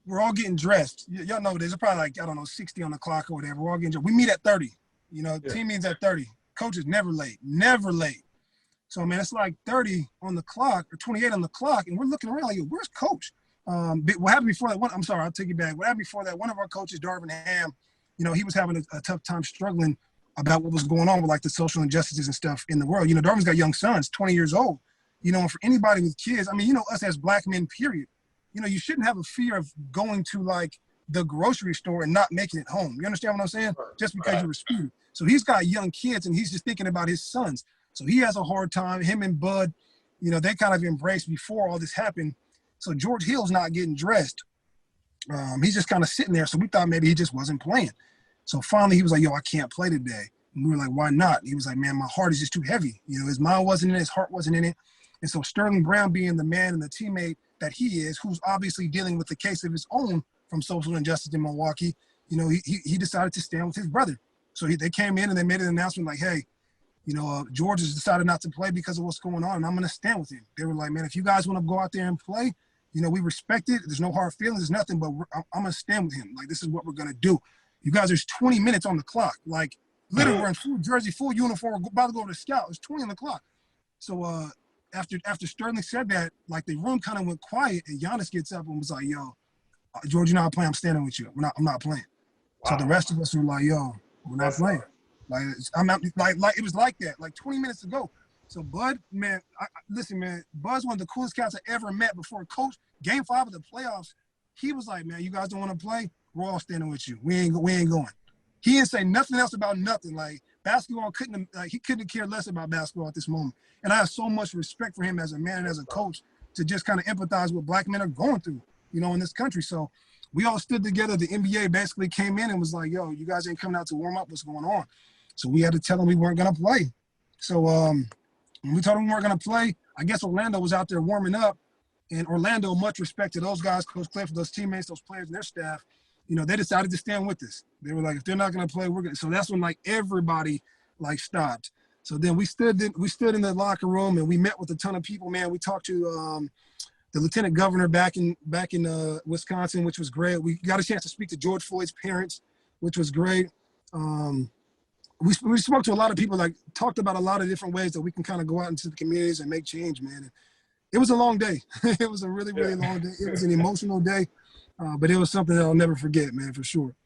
we're all getting dressed. Y'all know this. It's probably like, I don't know, 60 on the clock or whatever. We're all getting dressed. We meet at 30. You know, Yeah. team meets at 30. Coach is never late. Never late. So, man, it's like 30 on the clock or 28 on the clock, and we're looking around like, yo, where's Coach? What happened before that? I'm sorry, I'll take you back. What happened before that? One of our coaches, Darvin Ham, you know, he was having a tough time struggling about what was going on with, like, the social injustices and stuff in the world. You know, Darvin's got young sons, 20 years old. You know, and for anybody with kids, I mean, you know, us as black men, period, you know, you shouldn't have a fear of going to, like, the grocery store and not making it home. You understand what I'm saying? Just because you were speeding. So he's got young kids, and he's just thinking about his sons. So he has a hard time. Him and Bud, you know, they kind of embraced before all this happened. So George Hill's not getting dressed. He's just kind of sitting there. So we thought maybe he just wasn't playing. So finally he was like, yo, I can't play today. And we were like, why not? He was like, man, my heart is just too heavy. You know, his mind wasn't in it. His heart wasn't in it. And so Sterling Brown, being the man and the teammate that he is, who's obviously dealing with the case of his own from social injustice in Milwaukee, you know, he decided to stand with his brother. So they came in and they made an announcement like, hey, you know, George has decided not to play because of what's going on, and I'm going to stand with him. They were like, man, if you guys want to go out there and play, you know, we respect it. There's no hard feelings. There's nothing, but I'm going to stand with him. Like, this is what we're going to do. You guys, there's 20 minutes on the clock. Like, literally, we're in full jersey, full uniform. We're about to go over to scout. There's 20 on the clock. So after Sterling said that, like, the room kind of went quiet, and Giannis gets up and was like, yo, George, you're not playing. I'm standing with you. I'm not playing. Wow. So the rest of us were like, yo, we're not playing. Like, I'm not, like it was like that, like 20 minutes ago. So Bud, man, listen, man, Bud's one of the coolest cats I ever met before Coach. Game 5 of the playoffs, he was like, man, you guys don't want to play? We're all standing with you. We ain't going. He didn't say nothing else about nothing. Like, basketball he couldn't care less about basketball at this moment. And I have so much respect for him as a man and as a coach to just kind of empathize with black men are going through, you know, in this country. So we all stood together. The NBA basically came in and was like, yo, you guys ain't coming out to warm up. What's going on? So we had to tell them we weren't going to play. So when we told them we weren't going to play, I guess Orlando was out there warming up. And Orlando, much respect to those guys, Coach Cliff, those teammates, those players, and their staff, you know, they decided to stand with us. They were like, if they're not going to play, we're going to. So that's when, like, everybody, like, stopped. So then we stood in the locker room, and we met with a ton of people, man. We talked to the lieutenant governor back in Wisconsin, which was great. We got a chance to speak to George Floyd's parents, which was great. We spoke to a lot of people, like, talked about a lot of different ways that we can kind of go out into the communities and make change, man. And it was a long day. It was a really, really long day. It was an emotional day, but it was something that I'll never forget, man, for sure.